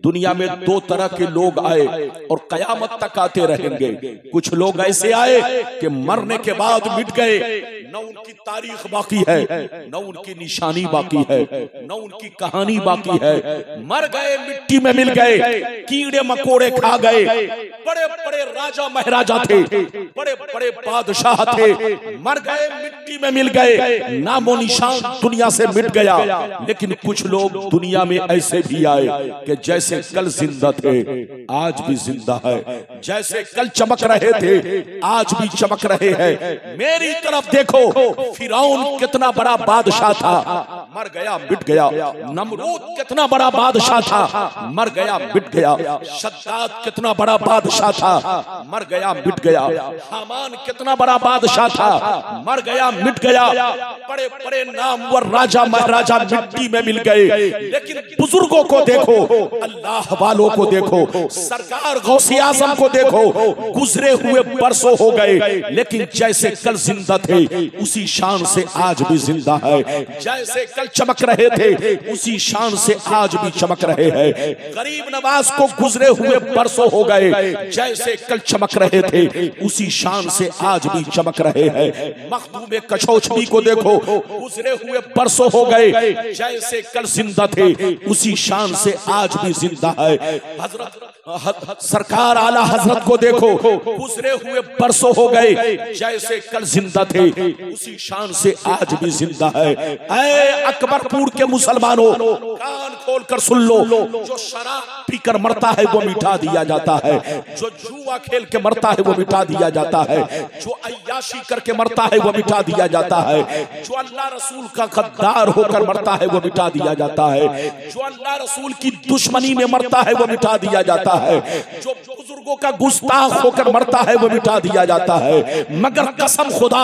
दुनिया में दो तरह के लोग आए और कयामत तक आते रहेंगे। कुछ लोग ऐसे आए कि मरने के बाद मिट गए, न उनकी तारीख बाकी है, न उनकी निशानी बाकी है, न उनकी कहानी बाकी है। मर गए, मिट्टी में मिल गए, कीड़े मकोड़े खा गए। बड़े बड़े राजा महाराजा थे, बड़े बड़े बादशाह थे, मर गए, मिट्टी में मिल गए, नामो निशान दुनिया से मिट गया। लेकिन कुछ लोग दुनिया में ऐसे भी आए कि जैसे कल जिंदा थे आज भी जिंदा है, जैसे कल चमक रहे थे आज भी चमक रहे हैं। मेरी तरफ देखो, फिरौन कितना बड़ा बादशाह था, मर गया मिट गया। नमरूद कितना बड़ा बादशाह था, मर गया मिट गया। शद्दाद कितना बड़ा बादशाह था, मर गया मिट गया। हामान कितना बड़ा बादशाह था, मर गया मिट गया। बड़े बड़े नामवर राजा महाराजा मिट्टी में मिल गए। लेकिन बुजुर्गों को देखो, अल्लाह वालों को देखो, सरकार गौसे आजम को देखो, गुजरे हुए बरसों हो गए, लेकिन जैसे कल जिंदा थे उसी शान से आज भी जिंदा है। जैसे कल चमक रहे थे उसी शान से आज भी चमक रहे हैं। गरीब नवाज को गुजरे हुए बरसों हो गए, जैसे कल चमक रहे थे उसी शान से आज भी चमक रहे हैं। मखदूम कचौचनी को देखो, गुजरे हुए बरसों हो गए, जैसे कल जिंदा थे उसी शान से आज भी जिंदा है। हजरत सरकार आला हजरत को देखो, गुजरे हुए बरसों हो गए, जैसे कल जिंदा थे उसी शान से आज भी जिंदा है। ऐ अकबरपुर के मुसलमानों, कान खोल कर सुन लो, जो शराब पीकर मरता है वो मिटा दिया जाता है, जो जुआ खेल के मरता है वो मिटा दिया जाता है, जो अय्याशी करके मरता है वो मिटा दिया जाता है, जो अल्लाह रसूल का गद्दार होकर मरता है वो मिटा दिया जाता है, जो अल्लाह रसूल की दुश्मनी में मरता है वो मिटा दिया जाता है, जो बुजुर्गों का गुस्ताख होकर मरता है वो मिटा दिया जाता है। मगर कसम खुदा,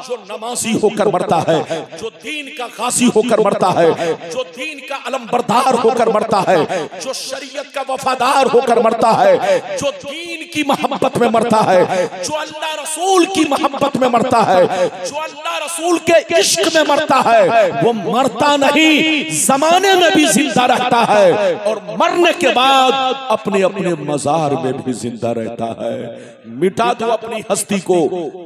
जो नमाजी होकर मरता है, जो दीन का गाजी होकर मरता है, जो दीन का अलमबरदार होकर मरता है, जो शरीयत का वफादार होकर मरता है, जो दीन की मोहब्बत में मरता है, जो अल्लाह रसूल की मोहब्बत में मरता है, जो अल्लाह रसूल के इश्क में मरता है, वो मरता नहीं, जमाने में भी जिंदा रहता है और मरने के बाद अपने अपने मजार में भी जिंदा रहता है। मिटा दो अपनी हस्ती को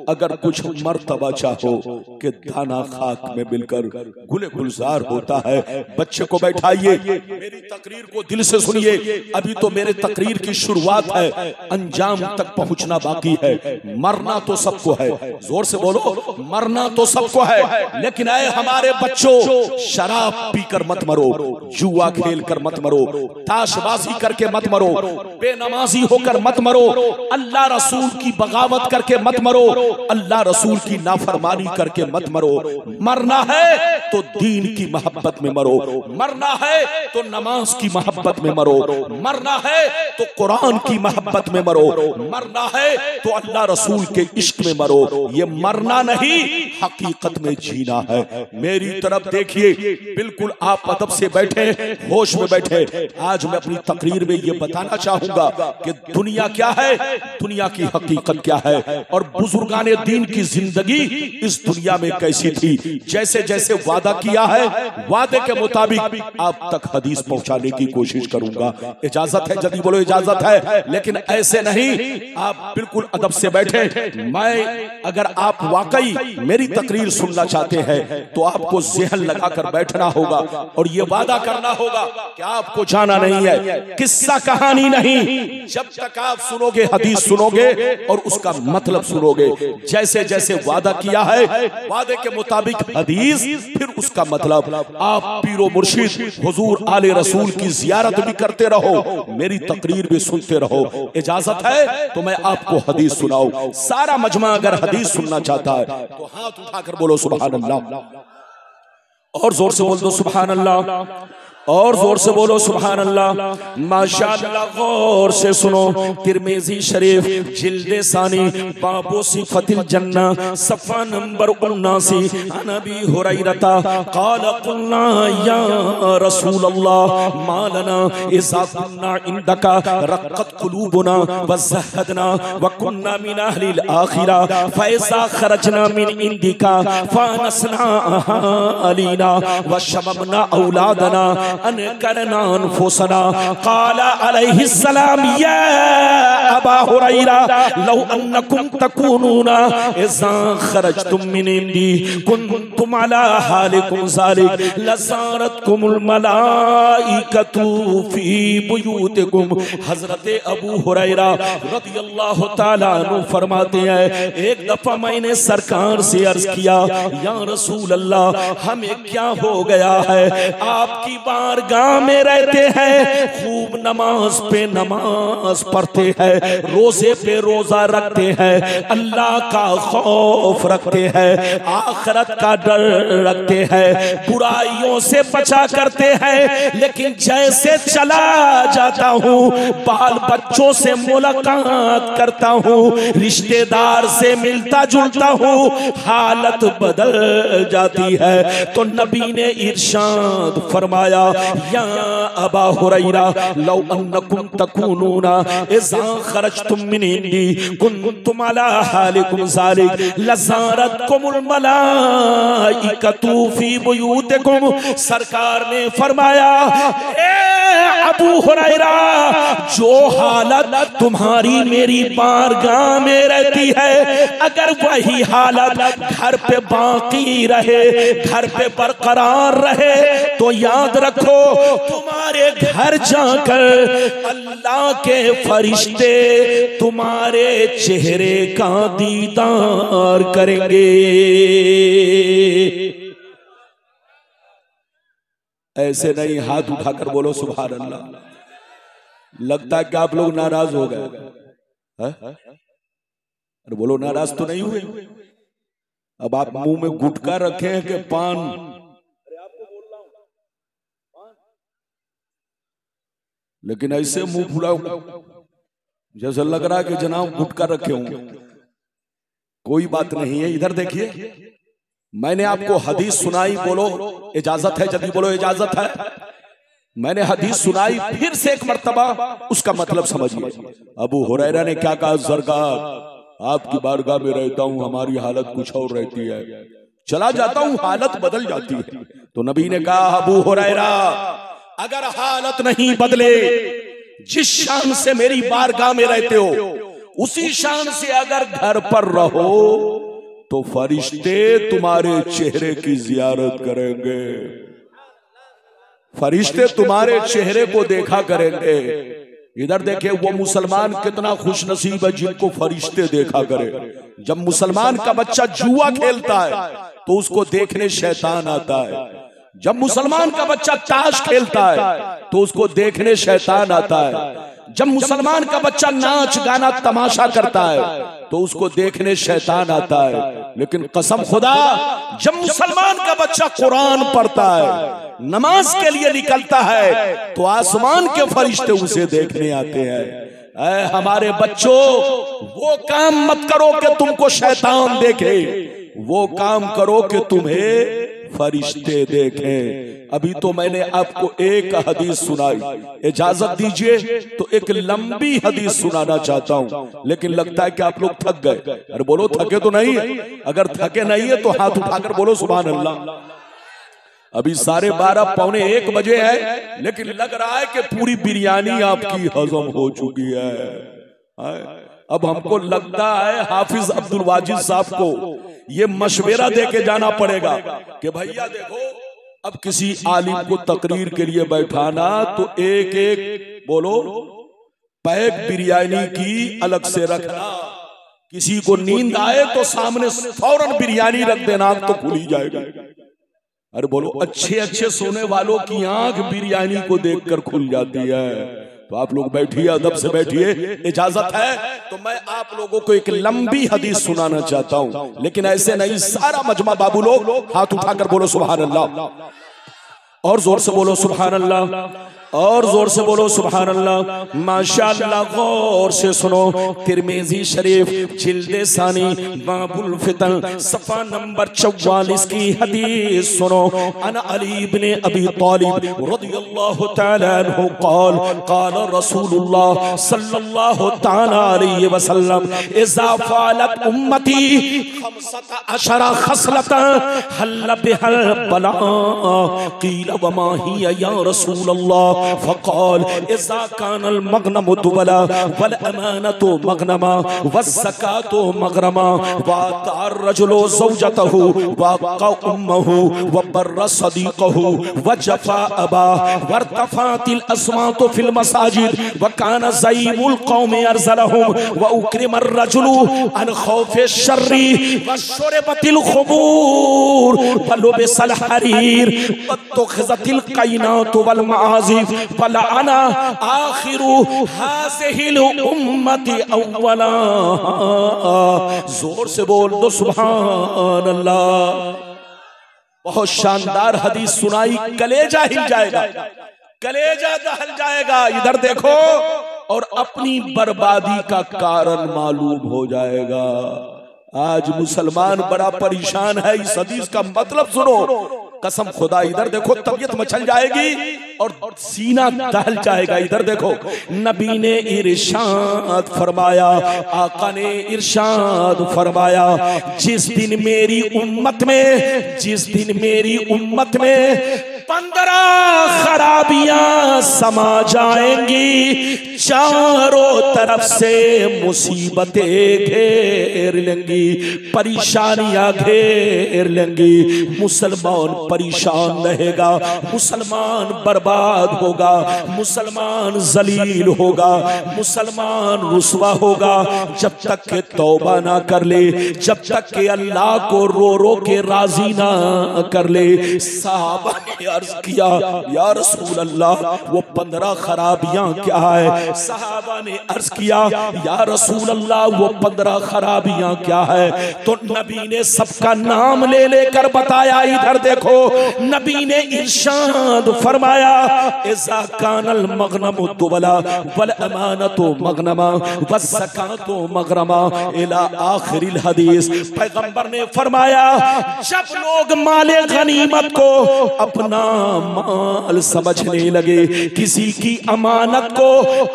अगर कुछ मर्तबा चाहो कि दाना खाक में मिलकर गुले गुलजार होता है। बच्चे को बैठाइए, मेरी तकरीर को दिल से सुनिए। अभी तो मेरे तकरीर की शुरुआत है, अंजाम तक पहुंचना बाकी है। मरना तो सबको है, जोर से बोलो, मरना तो सबको है। लेकिन ऐ हमारे बच्चों, शराब पीकर मत मरो, जुआ खेल कर मत मरो, ताशबाजी करके मत मरो, बेनमाजी होकर मत मरो, अल्लाह रसूल की बगावत करके मत मरो, अल्लाह रसूल की नाफरमानी करके मत मरो। मरना है तो दीन की मोहब्बत में मरो, मरना है तो नमाज की मोहब्बत में मरो, मरना है तो कुरान की मोहब्बत में मरो, मरना है तो अल्लाह रसूल के इश्क में मरो। ये मरना नहीं, हकीकत में जीना है। मेरी तरफ देखिए, बिल्कुल आप अदब से बैठे, होश में बैठे। आज मैं अपनी तकरीर में ये बताना चाहूंगा कि दुनिया क्या है, दुनिया की हकीकत क्या है और बुजुर्गाने दीन की जिंदगी इस दुनिया में कैसी थी। जैसे जैसे वादा किया है, वादे के मुताबिक आप तक हदीस पहुंचाने की कोशिश करूंगा। इजाजत है? जल्दी बोलो इजाजत है। लेकिन ऐसे नहीं, आप बिल्कुल अदब से बैठे। मैं अगर आप वाकई मेरी तकरीर सुनना चाहते हैं तो आपको ज़हन लगाकर बैठना होगा और ये वादा करना होगा कि आपको जाना नहीं है, किस्सा कहानी नहीं। जब तक आप सुनोगे, हदीस सुनोगे और उसका मतलब सुनोगे, जैसे जैसे वादा किया है वादे के मुताबिक हदीस, फिर उसका मतलब। आप पीरो मुर्शिद हुजूर आले रसूल की जियारत भी करते रहो, मेरी तकरीर भी सुनते रहो। इजाजत है तो मैं आपको हदीस सुनाऊं। सारा मजमा अगर हदीस सुनना चाहता है तो हाथ उठाकर बोलो सुभान अल्लाह, और जोर से बोल दो सुभान अल्लाह, और जोर से बोलो सुभान अल्लाह। माशाअल्लाह, गौर से सुनो। तिरमिज़ी शरीफ जिल्दे सानी बाबो सिफतिल जन्ना सफ़ा नंबर 79, नबी हुरैरता क़ाल क़ुलना या रसूल अल्लाह मा लना इज़ा कुन्ना इंदका रक़्क़त क़ुलूबुना व ज़हदना व कुन्ना मिन अहलिल आखिरा फ़इज़ा ख़रजना मिन इंदिका फ़नसना अहालीना व शममना औलादना अन करना अनफुसना क़ाला अलैहिस्सलाम या अबा हुरैरा लौ अन्नकुम तकूनूना इज़ा खरजतुम मिन इंदी कुंतुम अला हालिकुम ज़ालिक लज़ारतकुमुल मलाइकतु फी बुयूतिकुम। हज़रत अबू हुरैरा रज़ियल्लाहु ताला अन्हु फरमाते हैं, एक दफा मैंने सरकार से अर्ज किया, या रसूल अल्लाह हमें क्या हो गया है, आपकी बारगाह में रहते हैं, खूब नमाज पे नमाज पढ़ते हैं, रोजे पे रोजा रखते हैं, अल्लाह का खौफ रखते हैं, आखिरत का डर रखते हैं, बुराइयों से बचा करते हैं, लेकिन जैसे चला जाता हूँ, बाल बच्चों से मुलाकात करता हूँ, रिश्तेदार से मिलता जुलता हूँ, हालत बदल जाती है। तो नबी ने इरशाद फरमाया, या अबा हुरैरा लौ अन्नकुम तकूनूना इज़ा खरजतुम मिन इंदी कुंतुम अला हालिकुम ज़ालिक लज़ारतकुमुल मलाइकतु फी बुयूतिकुम। सरकार ने फरमाया, अबू हुरैरा जो हालत तुम्हारी मेरी बारगाह में रहती है, अगर वही हालत घर पे बाकी रहे, घर पे बरकरार रहे, तो याद रखो तुम्हारे घर जाकर अल्लाह के फरिश्ते तुम्हारे चेहरे का दीदार करेंगे। ऐसे नहीं, हाथ उठाकर बोलो सुभान अल्लाह। लगता है कि आप लोग नाराज हो गए, अरे बोलो नाराज तो नहीं हुए। अब आप मुंह में गुटखा रखे हैं कि पान? लेकिन ऐसे मुंह फुला जैसे लग रहा है कि जनाब गुटखा रखे होंगे। कोई बात नहीं है, इधर देखिए, मैंने आपको हदीस सुनाई, बोलो इजाजत है? जल्दी बोलो इजाजत है। मैंने हदीस सुनाई, फिर से एक मर्तबा उसका मतलब समझिए। अबू हुरैरा ने क्या कहा, सरकार आपकी बारगाह में रहता हूं, हमारी हालत कुछ और रहती है, चला जाता हूं हालत बदल जाती है। तो नबी ने कहा, अबू हुरैरा अगर हालत नहीं बदले, जिस शान से मेरी बारगाह में रहते हो उसी शान से अगर घर पर रहो, तो फरिश्ते तुम्हारे चेहरे की जियारत करेंगे, फरिश्ते तुम्हारे चेहरे को देखा करेंगे। इधर देखे, वो मुसलमान कितना खुश नसीब है जिनको फरिश्ते देखा करे। जब मुसलमान का बच्चा जुआ खेलता है तो उसको देखने शैतान आता है, जब मुसलमान का बच्चा ताश खेलता है तो उसको देखने शैतान आता है, जब मुसलमान का बच्चा नाच गाना तमाशा करता है तो उसको देखने शैतान आता है। लेकिन कसम खुदा, जब मुसलमान का बच्चा कुरान पढ़ता है, नमाज के लिए निकलता है, तो आसमान के फरिश्ते उसे देखने आते हैं। ऐ हमारे बच्चों, वो काम मत करो कि तुमको शैतान देखे, वो काम करो कि तुम्हें फरिश्ते देखें। अभी तो मैंने आपको एक हदीस सुनाई, इजाजत दीजिए तो एक लंबी हदीस सुनाना चाहता हूं, लेकिन लगता है कि आप लोग थक गए। अरे बोलो थके तो नहीं है? अगर थके नहीं है तो हाथ उठाकर बोलो सुभान अल्लाह। अभी 12:30 पौने 1 बजे है, लेकिन लग रहा है कि पूरी बिरयानी आपकी हजम हो चुकी है। अब हमको लगता है हाफिज अब्दुल वाजिद साहब को ये मशवरा दे के जाना पड़ेगा कि भैया देखो, अब किसी आलिम को तकरीर के लिए बैठाना तो एक एक बोलो पैक बिरयानी की अलग से रखना, किसी को नींद आए तो सामने फौरन बिरयानी रख देना तो खुल ही जाएगा। अरे बोलो, अच्छे अच्छे सोने वालों की आंख बिरयानी को देखकर खुल जाती है। तो आप लोग बैठिए, अदब से बैठिए, इजाजत है तो मैं आप लोगों को एक लंबी हदीस सुनाना चाहता हूं, लेकिन ऐसे नहीं, सारा मजमा बाबू लोग हाथ उठाकर बोलो सुभान अल्लाह, और जोर से बोलो सुभान अल्लाह। और जोर से बोलो सुभान अल्लाह, माशाअल्लाह। गौर से सुनो, तिरमिज़ी शरीफ जिल्दे सानी बाबुल फितन सफ़ा नंबर 44 की हदीस सुनो। अन अली इब्ने अबी तालिब रज़ियल्लाहु तआला अन्हु क़ाल क़ाल रसूलुल्लाह सल्लल्लाहु तआला अलैहि वसल्लम इज़ा फ़अलत उम्मती 15 खसलतन हल बिहल बला क़ील वमा हिया या रसूलल्लाह फ़क़ाल इज़ा कानल मग़नमु दुबला वल अमानतु मग़नमा वज़्ज़कातु मग़रमा वअतार रजुलु ज़ौजतहु वअक़ा उम्महु वबर्र सदीक़हु वजफ़ा अबा वरतफ़अतिल अस्वातु फ़िल मसाजिद वकान ज़ईमुल क़ौमि अरज़लहुम वउक्रिमर रजुलु अन ख़ौफ़ि शर्रि वशुरिबतिल ख़ुबूर वलुबिसल हरीर वत्तख़ज़तिल क़ैनातु वल मआज़िफ़ फलअना आखिरु हाज़िहिल उम्मति अव्वला। जोर से बोल दो सुभान अल्लाह। बहुत शानदार हदीस सुनाई, कलेजा हिल जाएगा, कलेजा दहल जाएगा। इधर देखो और अपनी बर्बादी का कारण मालूम हो जाएगा। आज मुसलमान बड़ा परेशान है। इस हदीस का मतलब सुनो, कसम खुदा। इधर देखो, तबीयत मचल जाएगी और सीना दहल जाएगा। इधर देखो, नबी ने इरशाद फरमाया, आका ने इरशाद फरमाया, जिस दिन मेरी उम्मत में 15 खराबियां समा जाएंगी, चारों तरफ से मुसीबतें घेर लेंगी, परेशानियां घेर लेंगी। मुसलमान परेशान रहेगा, मुसलमान बर्बाद होगा, मुसलमान जलील होगा, मुसलमान रुसवा होगा, जब तक के तौबा ना कर ले, जब तक के अल्लाह को रो रो के राजी ना कर ले। साहबा ने अर्ज किया, या रसूल अल्लाह, वो 15 खराबियां क्या है? साहबा ने अर्ज किया, या रसूल अल्लाह, वो 15 खराबियां क्या है? तो नबी ने सबका नाम ले लेकर बताया। इधर देखो, नबी ने इरशाद फरमाया, इज़ा कानल मग़नमु दुबला वल अमानतु मग़नमा वज़्ज़कातु मग़रमा इला आखिरिल हदीस। पैगंबर ने फरमाया, जब लोग माले गनीमत को अपना माल समझने लगे, किसी की अमानत को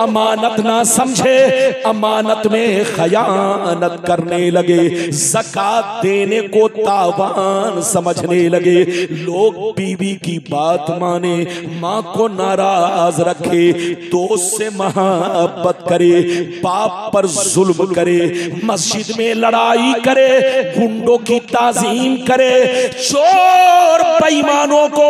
अमानत ना समझे, अमानत में खयानत करने लगे, ज़कात देने को तावान समझने लगे, लोग बीवी की बात माने, माँ को नाराज रखे, दोस्त से मोहब्बत करे, बाप पर जुल्म करे, मस्जिद में लड़ाई करे, गुंडों की ताज़ीम करे, चोर बेईमानों को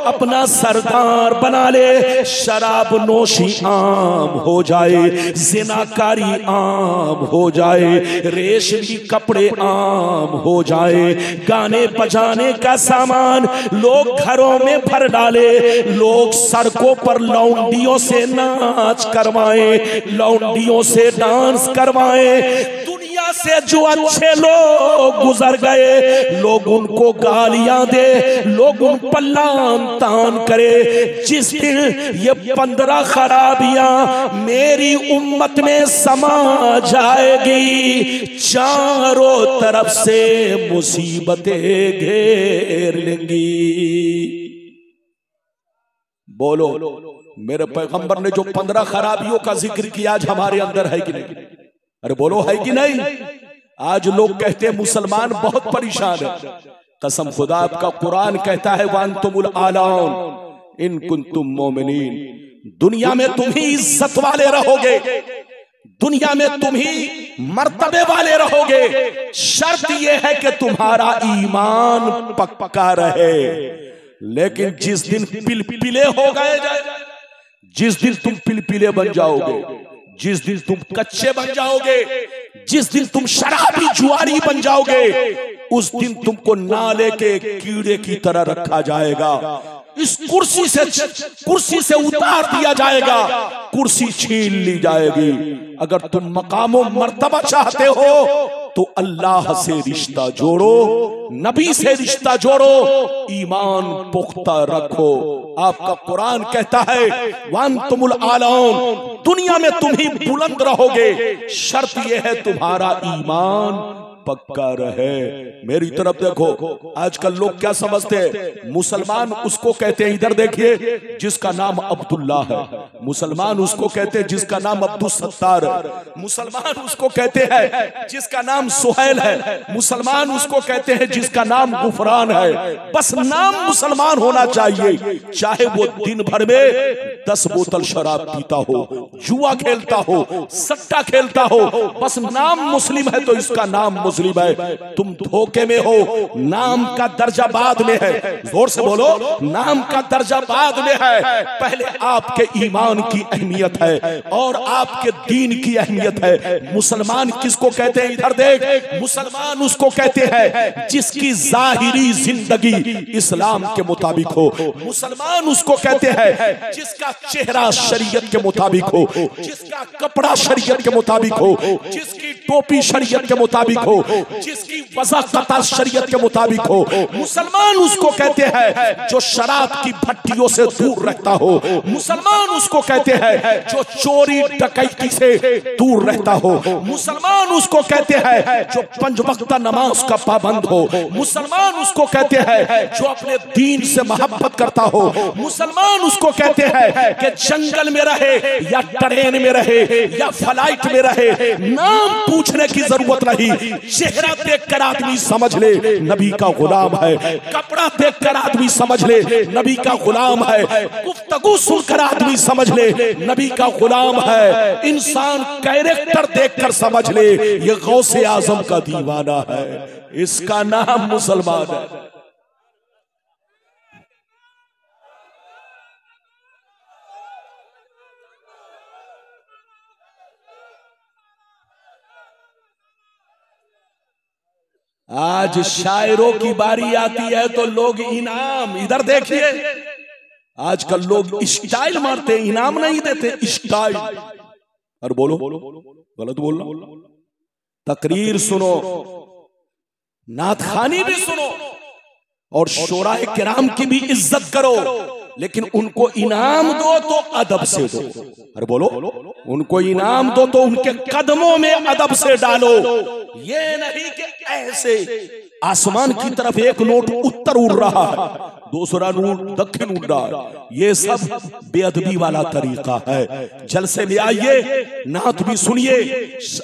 अपना सरदार बना ले, शराब नोशी आम हो जाए, जिनाकारी आम हो जाए, रेशमी कपड़े आम हो जाए, गाने बजाने का सामान लोग घरों में भर डाले, लोग सड़कों पर लौंडियों से नाच करवाएं, लौंडियों से डांस करवाएं। दुनिया से जो अच्छे लोग गुजर गए, लोग उनको गालियां दे, लोग उन पर लान तान करे। जिस दिन ये 15 खराबियां मेरी उम्मत में समा जाएगी, चारों तरफ से मुसीबतें घेर लेंगी। बोलो, मेरे पैगंबर ने जो 15 खराबियों का जिक्र किया, आज हमारे अंदर है कि नहीं? अरे बोलो, है कि नहीं? आज लोग कहते हैं मुसलमान बहुत परेशान है। कसम खुदा, आपका कुरान कहता है, वांतुमुल आलाउन इन कुंतुम मोमिनीन। दुनिया में तुम ही इज्जत वाले रहोगे, दुनिया में तुम ही मर्तबे वाले रहोगे, शर्त यह है कि तुम्हारा ईमान पक्का रहे। लेकिन जिस दिन पिलपिले हो गए, जिस दिन तुम पिलपिले बन जाओगे, जिस दिन तुम कच्चे बन जाओगे, जिस दिन तुम शराबी जुआरी बन जाओगे, उस दिन तुमको नाले के कीड़े की तरह रखा जाएगा। इस कुर्सी से उतार दिया जाएगा, कुर्सी छीन ली जाएगी। अगर तुम मकामो मर्तबा चाहते हो तो अल्लाह से रिश्ता जोड़ो, नबी से रिश्ता जोड़ो, ईमान पुख्ता रखो। आपका कुरान कहता है वअंतुमुल आलौन, दुनिया में तुम ही बुलंद रहोगे, शर्त यह है तुम्हारा ईमान पक्का रहे। मेरी तरफ देखो, आजकल लोग क्या समझते हैं, मुसलमान उसको कहते हैं, इधर देखिए, जिसका नाम अब्दुल्ला है, मुसलमान उसको कहते हैं जिसका नाम अब्दुल सत्तार है, मुसलमान उसको कहते हैं जिसका नाम सुहैल है, मुसलमान उसको कहते हैं जिसका नाम गुफरान है। बस नाम मुसलमान होना चाहिए, चाहे वो दिन भर में 10 बोतल शराब पीता हो, जुआ खेलता हो, सट्टा खेलता हो, बस नाम मुस्लिम है तो इसका नाम मुस्लिम है। तुम धोखे में हो, नाम का दर्जा बाद में है। जोर से बोलो, नाम का दर्जा बाद में है, पहले आपके ईमान की अहमियत है और आपके दीन की अहमियत है। मुसलमान किसको कहते हैं, इधर देख, मुसलमान उसको कहते हैं जिसकी जाहिरी जिंदगी इस्लाम के मुताबिक हो, मुसलमान उसको कहते हैं जिसका चेहरा शरीयत के मुताबिक हो, जिसका कपड़ा शरीयत के मुताबिक हो, जिसकी टोपी शरीयत के मुताबिक हो, जिसकी वज़ाक़त शरीयत के मुताबिक हो। मुसलमान उसको कहते हैं जो शराब की भट्टियों से दूर रहता हो, मुसलमान उसको कहते हैं जो चोरी डकैती से दूर रहता हो, मुसलमान उसको कहते हैं जो 5 वक्त नमाज का पाबंद हो, मुसलमान उसको कहते हैं जो अपने दीन से मोहब्बत करता हो, मुसलमान उसको कहते हैं कि जंगल में रहे या ट्रेन में रहे या फ्लाइट में रहे, नाम पूछने की जरूरत नहीं, चेहरा देखकर आदमी समझ ले नबी का गुलाम है, कपड़ा देखकर आदमी समझ ले नबी का गुलाम है, गुफ्तगू सुनकर आदमी समझ ले नबी का गुलाम है, इंसान कैरेक्टर देखकर समझ ले ये गौसे आजम का दीवाना है, इसका नाम मुसलमान है। आज शायरों की बारी आती है तो लोग इनाम, इधर देखिए, आजकल लोग स्टाइल मारते हैं, इनाम नहीं देते, स्टाइल। और बोलो, गलत बोलना, तकरीर सुनो, नातखानी भी सुनो और शोराए किराम की भी इज्जत करो, लेकिन उनको इनाम दो तो अदब से दो। अरे बोलो, उनको इनाम दो तो उनके कदमों में अदब से डालो, ये नहीं कि ऐसे आसमान की तरफ एक नोट उत्तर उड़ रहा है, दूसरा नोट दक्षिण उड़ रहा है, ये सब बेअदबी वाला तरीका है। जलसे में आइए, नात भी सुनिए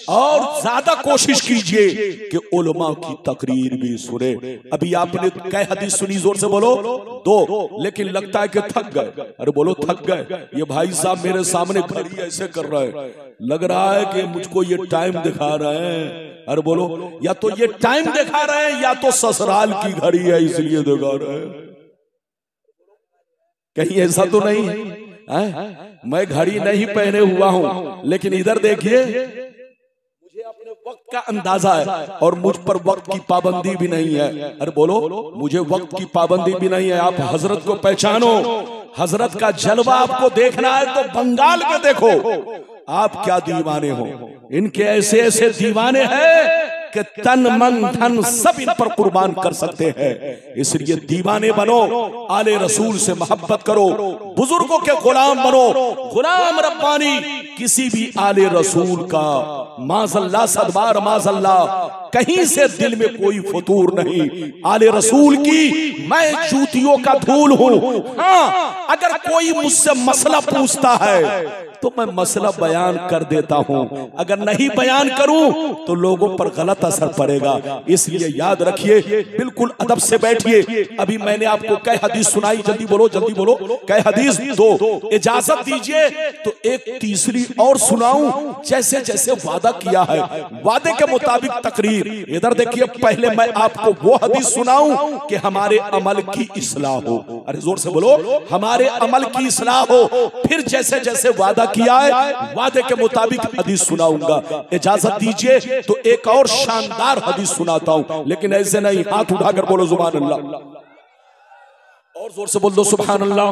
और ज्यादा कोशिश कीजिए कि उलमा की तकरीर भी सुने। अभी आपने कै हदीस सुनी, जोर से बोलो, 2, लेकिन लगता है कि थक गए। अरे बोलो, थक गए। ये भाई साहब मेरे सामने घड़ी ऐसे कर रहे हैं, लग रहा है कि मुझको ये टाइम दिखा रहे हैं। अरे बोलो, या तो ये टाइम दिखा रहे हैं या तो ससुराल की घड़ी है इसलिए दिखा रहे हैं। कहीं ऐसा तो नहीं है? मैं घड़ी नहीं पहने हुआ हूं, लेकिन इधर देखिए, मुझे अपने वक्त का अंदाजा है और मुझ पर वक्त की पाबंदी भी नहीं है। अरे बोलो, मुझे वक्त की पाबंदी भी नहीं है। आप हजरत को पहचानो, हजरत का जलवा आपको देखना है तो बंगाल में देखो, आप क्या दीवाने हो। इनके ऐसे ऐसे दीवाने हैं कि तन मन धन सब इन पर कुर्बान कर सकते हैं। इसलिए दीवाने बनो, आले रसूल से मोहब्बत करो, बुजुर्गों के गुलाम बनो, गुलाम रब्बानी किसी भी आले रसूल का माज़ल्ला सदबार माज़ल्ला कहीं से दिल में कोई फतूर नहीं। आले रसूल की मैं जूतियों का धूल हूं। हाँ, अगर कोई मुझसे मसला पूछता है तो मैं मसला बयान कर देता हूं, अगर नहीं बयान करूं तो लोगों पर गलत असर पड़ेगा। इसलिए याद रखिए, बिल्कुल अदब से बैठिए। अभी मैंने आपको कई हदीस सुनाई, जल्दी बोलो, जल्दी बोलो, कई हदीस 2, इजाजत दीजिए तो एक तीसरी और सुनाऊं, जैसे जैसे वादा किया है वादे के मुताबिक तकरीर। इधर देखिए, पहले मैं आपको वो हदीस सुनाऊं कि हमारे अमल की इस्लाह हो। अरे जोर से बोलो, हमारे अमल की इस्लाह हो। फिर जैसे जैसे वादा किया है वादे के मुताबिक हदीस सुनाऊंगा। इजाजत दीजिए तो एक और शानदार हदीस सुनाता हूं, लेकिन ऐसे नहीं, हाथ उठाकर बोलो सुभान अल्लाह। और जोर से बोल दो सुभान अल्लाह,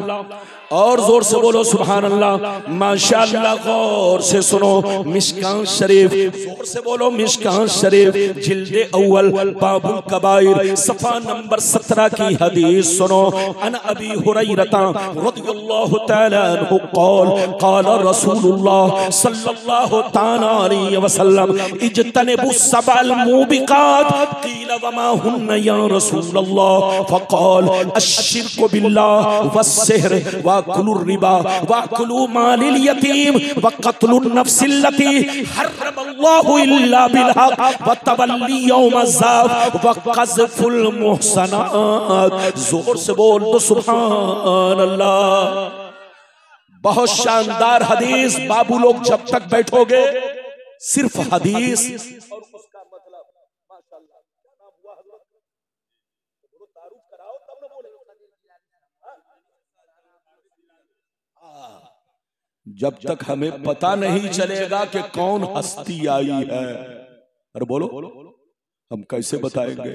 और जोर से बोलो सुभान अल्लाह। माशाअल्लाह, गौर से सुनो मिशकात शरीफ, जोर से बोलो मिशकात शरीफ, जिल्दे अव्वल बाबुल कबाइर सफा नंबर 17 की हदीस सुनो। अन अबी हुरैरता रज़ियल्लाहु तआला अन्हु क़ाल क़ाल रसूलुल्लाह सल्लल्लाहु तआला अलैहि वसल्लम इज्तनिबु सबअल मूबिकात क़ील वमा हुन्ना या रसूलल्लाह फ़क़ाल अश्शिरकु बिल्लाह वस्सिह्र वअक्लुर रिबा वअक्लु मालिल यतीम वक़त्लुन नफ्सिल्लती हर्रमल्लाहु इल्ला बिलहक़ वतवल्ली यौमज़्ज़ाफ़ वक़ज़्फ़ुल मुहसनात। जोर से बोल दो सुभान अल्लाह। बहुत शानदार हदीस। बाबू लोग जब तक बैठोगे सिर्फ हदीस और उसका मतलब माशाअल्लाह। क्या नाम हुआ हजरत? तारुफ कराओ तब न बोले। जब तक हमें पता नहीं चलेगा कि कौन हस्ती आई है, अरे बोलो हम कैसे बताएंगे?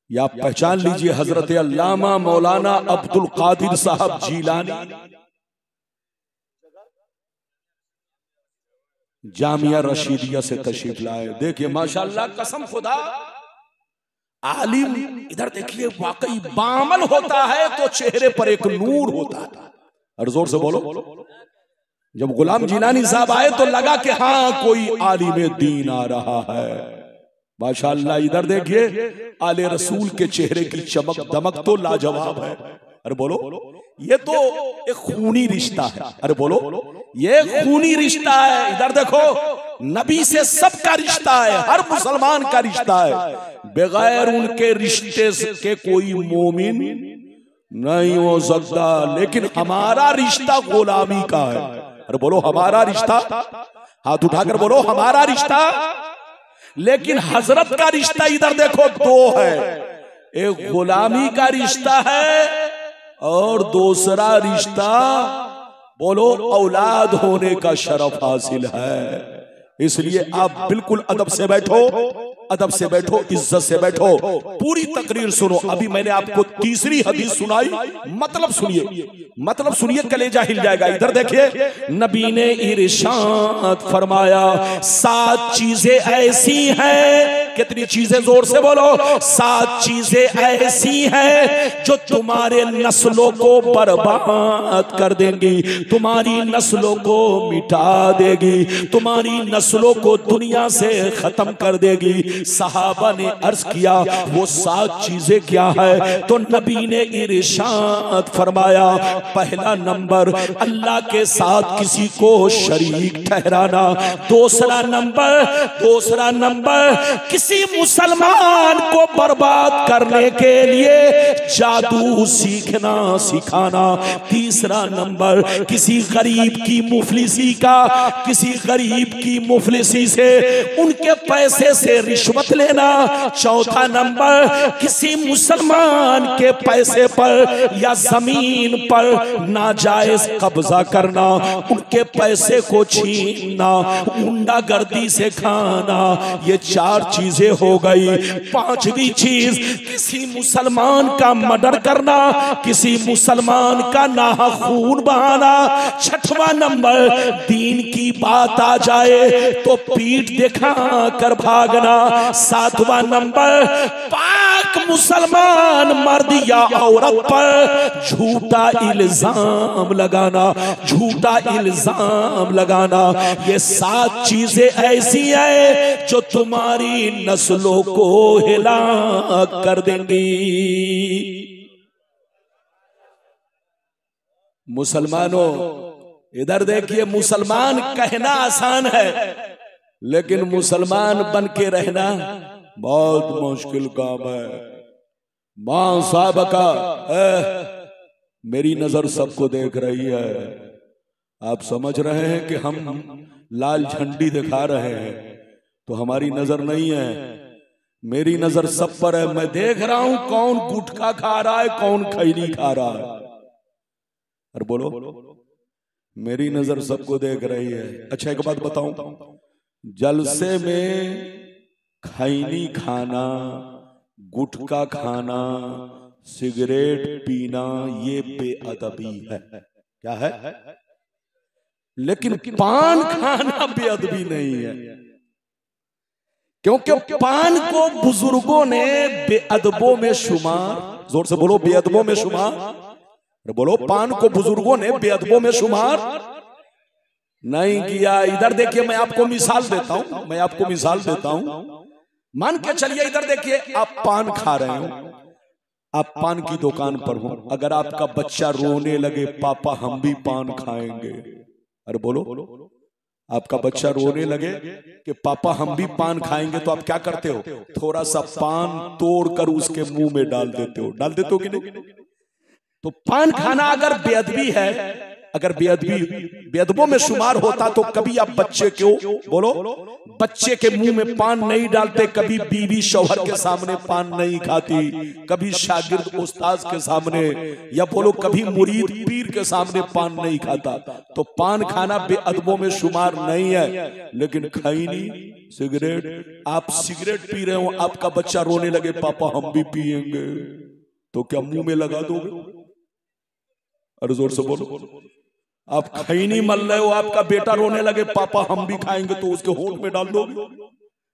या आप पहचान लीजिए हजरत अल्लामा मौलाना अब्दुल कादिर साहब जीलानी जामिया रशीदिया से तशरीफ लाए। देखिए माशाअल्लाह, कसम खुदा, आलिम इधर देखिए वाकई बामन होता है तो चेहरे पर एक नूर होता है। और जोर से बोलो, जब गुलाम जिलानी साहब आए तो लगा कि हाँ कोई आलिम दीन आ रहा है। माशाअल्लाह, इधर देखिए आले रसूल के चेहरे की चमक दमक तो लाजवाब है। अरे बोलो, ये तो एक खूनी रिश्ता है। अरे बोलो, ये खूनी रिश्ता है। इधर देखो, नबी से सबका रिश्ता है, हर मुसलमान का रिश्ता है। बगैर उनके रिश्ते के कोई मोमिन नहीं हो सकता। लेकिन हमारा रिश्ता गुलामी का है। अरे बोलो, हमारा रिश्ता, हाथ उठाकर बोलो, हमारा रिश्ता। लेकिन हजरत का रिश्ता इधर देखो दो है, एक गुलामी का रिश्ता है और दूसरा रिश्ता बोलो औलाद होने का शरफ हासिल है। इसलिए आप बिल्कुल अदब से बैठो, अदब से बैठो, इज्जत से बैठो, पूरी तकरीर सुनो। अभी मैंने आपको तीसरी हदीस सुनाई, मतलब सुनिए, मतलब सुनिए, कलेजा हिल जाएगा। इधर देखिए, नबी ने इरशाद फरमाया 7 चीजें ऐसी हैं। कितनी चीजें? जोर से बोलो, 7 चीजें ऐसी हैं जो तुम्हारे नस्लों को बर्बाद कर देंगी, तुम्हारी नस्लों को मिटा देगी, तुम्हारी नस्लों को दुनिया से खत्म कर देगी। सहाबा ने अर्ज किया वो 7 चीजें क्या है? तो नबी ने इरशाद फरमाया, पहला नंबर अल्लाह के साथ किसी को शरीक ठहराना। दूसरा नंबर किसी मुसलमान को बर्बाद करने के लिए जादू सीखना सिखाना। तीसरा नंबर किसी गरीब की मुफलिसी से उनके पैसे से रिश्वत लेना। चौथा नंबर किसी मुसलमान के पैसे पर या जमीन पर नाजायज कब्जा करना, उनके पैसे को छीनना, गुंडागर्दी से खाना। ये 4 चीजें हो गई। 5वीं चीज किसी मुसलमान का मर्डर करना, किसी मुसलमान का नाहक खून बहाना। 6वां नंबर दीन की बात आ जाए तो पीठ दिखा कर भागना। 7वां नंबर पाक मुसलमान मर्द या औरत पर झूठा इल्जाम लगाना। ये 7 चीजें ऐसी हैं जो तुम्हारी नस्लों को हिलाक कर देंगी। मुसलमानों इधर देखिए, मुसलमान कहना आसान है लेकिन मुसलमान बन के रहना बहुत मुश्किल काम है। मां साहब का मेरी नजर सबको देख रही है। आप समझ रहे हैं कि हम लाल झंडी दिखा रहे हैं, तो हमारी नजर नहीं है, मेरी नजर सब पर है। मैं देख रहा हूं कौन गुटखा खा रहा है, कौन खैनी खा रहा है। अरे बोलो, मेरी नजर सबको देख रही है। अच्छा एक बात बताऊं, जलसे में खैनी खाना, गुटखा खाना, सिगरेट पीना ये बेअदबी है। क्या है? लेकिन पान खाना बेअदबी नहीं है, क्योंकि पान को बुजुर्गों ने बेअदबों में शुमार, जोर से बोलो, बेअदबों में शुमार, बोलो, पान को बुजुर्गों ने बेअदबों में शुमार नहीं किया। इधर देखिए, मैं आपको मिसाल देता हूं, मैं आपको मिसाल देता हूं। मान के चलिए, इधर देखिए, आप पान खा रहे हो, आप पान की दुकान पर हो, अगर आपका बच्चा रोने लगे, पापा हम भी पान खाएंगे, अरे बोलो, आपका बच्चा रोने लगे कि पापा हम भी पान खाएंगे, तो आप क्या करते हो? थोड़ा सा पान तोड़कर उसके मुंह में डाल देते हो। डाल देते हो कि नहीं? तो पान खाना अगर बेअदबी है, अगर बेअदबों में शुमार होता, तो कभी आप बच्चे को, बोलो, बच्चे के मुंह में पान नहीं डालते, कभी बीवी शौहर के सामने पान नहीं खाती, कभी शागिर्द उस्ताद के सामने, या बोलो कभी मुरीद पीर के सामने पान नहीं खाता। तो पान खाना बेअदबों में शुमार नहीं है। लेकिन खैनी, सिगरेट, आप सिगरेट पी रहे हो, आपका बच्चा रोने लगे, पापा हम भी पिएंगे, तो क्या मुंह में लगा दोगे? अरे जोर से बोलो। आप खैनी मल रहे हो, आपका बेटा रोने लगे, पापा हम भी खाएंगे, तो उसके होंठ में डाल दोगे?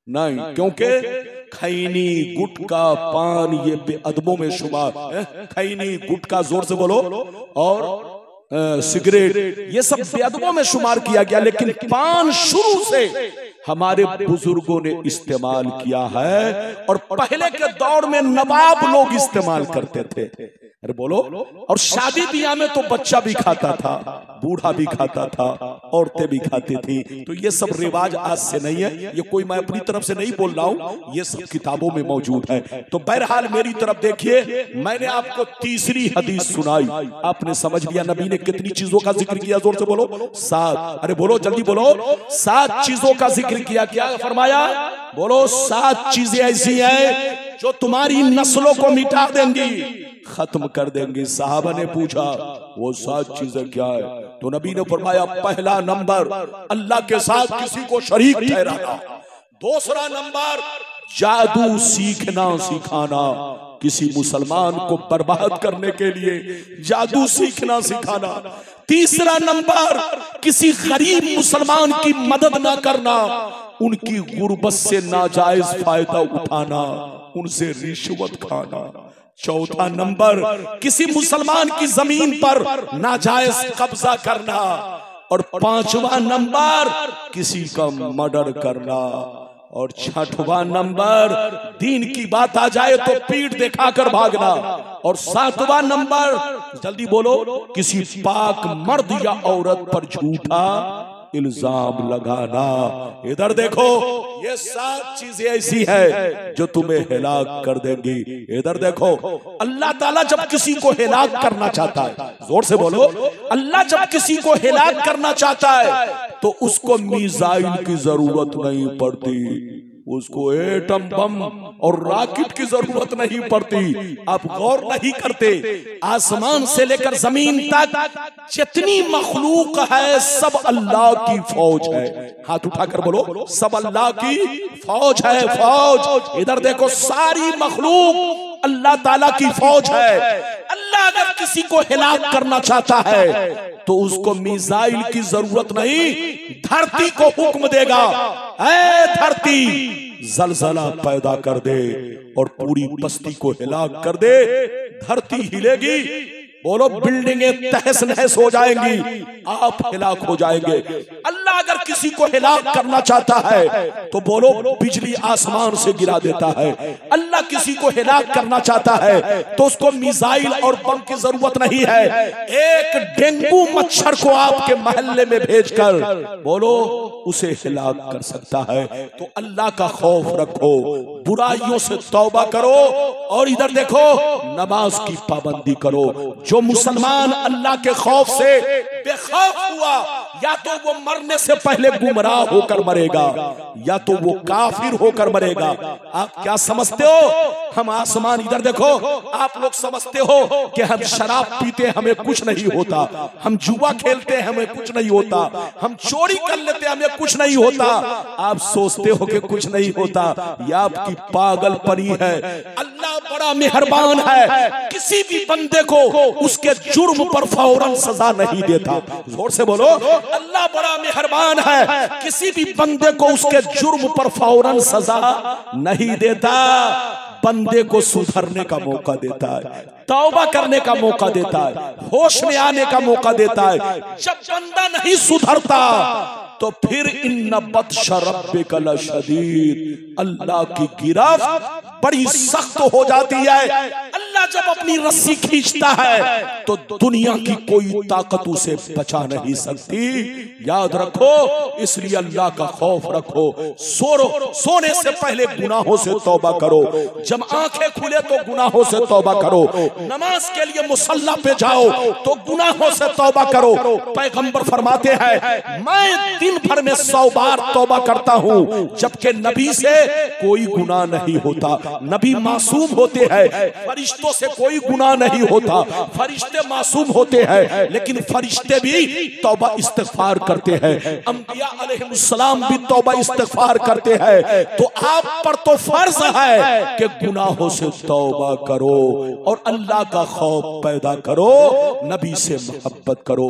नहीं, क्योंकि खैनी, गुटखा, पान ये बेअदबों में शुमार। खैनी, गुटखा, जोर से बोलो, और सिगरेट, ये सब बेअदबों में शुमार किया गया। लेकिन पान शुरू से हमारे बुजुर्गों ने इस्तेमाल किया है, और पहले के दौर में नवाब लोग इस्तेमाल करते थे। अरे बोलो, और शादी ब्याह में तो बच्चा भी खाता था, बूढ़ा भी खाता था, औरतें भी खाती थी। तो ये सब रिवाज आज से नहीं है, ये कोई मैं अपनी तरफ से नहीं बोल रहा हूँ, ये सब किताबों में मौजूद है। तो बहरहाल मेरी तरफ देखिए, मैंने आपको तीसरी हदीस सुनाई, आपने समझ लिया नबी ने कितनी चीजों का जिक्र किया? जोर से बोलो, 7। अरे बोलो, जल्दी बोलो, 7 चीजों का जिक्र किया। क्या फरमाया? बोलो, 7 चीजें ऐसी हैं जो तुम्हारी नस्लों को मिटा देंगी, खत्म कर देंगी। साहबा ने पूछा, वो 7 चीजें क्या है? तो नबी ने फरमाया, पहला नंबर, अल्लाह के साथ किसी को शरीक ठहराना। दूसरा नंबर, जादू सीखना सिखाना, किसी मुसलमान को बर्बाद करने के लिए जादू सीखना सिखाना। तीसरा नंबर, किसी गरीब मुसलमान की मदद ना करना, उनकी गुर्बत से नाजायज फायदा उठाना, उनसे रिश्वत खाना। चौथा नंबर, किसी मुसलमान की जमीन पर नाजायज कब्जा करना। और 5वां नंबर, किसी का मर्डर करना। और 6वां नंबर, दीन की बात आ जाए तो पीठ दिखाकर भागना। और 7वां नंबर, जल्दी बोलो, किसी पाक मर्द या औरत पर झूठा इल्जाम लगाना। इधर देखो, ये 7 चीजें ऐसी है जो तुम्हें हिलाक कर देंगी। इधर देखो, अल्लाह ताला जब किसी को हिलाक करना चाहता है, जोर से बोलो, अल्लाह जब किसी को हिलाक करना चाहता है तो उसको मिसाइल की जरूरत नहीं पड़ती, उसको एटम बम और रॉकेट की जरूरत नहीं पड़ती। आप गौर नहीं करते, आसमान से लेकर जमीन तक जितनी मखलूक है सब अल्लाह की फौज है। हाथ उठाकर बोलो, सब अल्लाह की फौज है, फौज। इधर देखो, सारी मखलूक अल्लाह ताला की फौज है। अल्लाह अगर किसी को हिलाक करना चाहता है तो उसको मिसाइल की जरूरत नहीं, धरती को हुक्म देगा, ऐ धरती जलजला पैदा कर दे और पूरी बस्ती को हिलाक कर दे। धरती हिलेगी, बोलो, बिल्डिंगें तहस नहस हो जाएंगी, आप हिलाक हो जाएंगे। अल्लाह अगर किसी को हिलाक करना चाहता है तो बोलो, बिजली आसमान से गिरा देता है। अल्लाह किसी को हिलाक करना चाहता है तो उसको मिसाइल और बम की जरूरत नहीं है। एक डेंगू मच्छर को आपके मोहल्ले में भेजकर बोलो, उसे हिलाक कर सकता है। तो अल्लाह का खौफ रखो, बुराइयों से तौबा करो, और इधर देखो, नमाज की पाबंदी करो। जो मुसलमान अल्लाह के खौफ से बेखौफ हुआ, या तो वो मरने से पहले गुमराह होकर मरेगा, या तो वो काफिर होकर मरेगा। आप क्या समझते हो? हम आसमान, इधर देखो, आप लोग समझते हो कि हम शराब पीते हमें कुछ नहीं होता, हम जुआ खेलते हैं हमें कुछ नहीं होता, हम चोरी कर लेते हमें कुछ नहीं होता। आप सोचते हो कि कुछ नहीं होता, यह आपकी पागलपनी है। अल्लाह बड़ा मेहरबान है, किसी भी बंदे को उसके जुर्म पर फौरन सजा नहीं देता। जोर से बोलो, अल्लाह बड़ा मेहरबान है, किसी भी बंदे को उसके जुर्म पर फौरन सजा नहीं देता, बंदे को सुधरने का मौका देता है, तौबा करने का मौका देता है, होश में आने का मौका देता है। जब बंदा नहीं सुधरता तो फिर इन्ना बत्श रब्बिका लशदीद, अल्लाह की गिरफ्त बड़ी सख्त हो जाती है। अल्लाह जब अपनी रस्सी खींचता है तो दुनिया की कोई ताकत उसे बचा नहीं सकती। याद रखो, इसलिए अल्लाह का खौफ रखो। सोने से पहले गुनाहों से तौबा करो, जब आंखें खुले तो गुनाहों से तौबा करो, नमाज के लिए मुसल्ला पे जाओ तो गुनाहों से तौबा करो। पैगंबर फरमाते हैं, मैं दिन भर में 100 बार तौबा करता हूँ, जबकि नबी से कोई गुनाह नहीं होता। नबी मासूम होते हैं, फरिश्तों से कोई गुनाह नहीं होता, फरिश्ते मासूम होते हैं, लेकिन फरिश्ते भी तौबा इस्तिगफार करते हैं, अंबिया अलैहिस्सलाम भी तौबा इस्तिगफार करते हैं। तो आप पर तो फर्ज है कि गुनाहों से तौबा करो और अल्लाह का खौफ पैदा करो, नबी से मोहब्बत करो।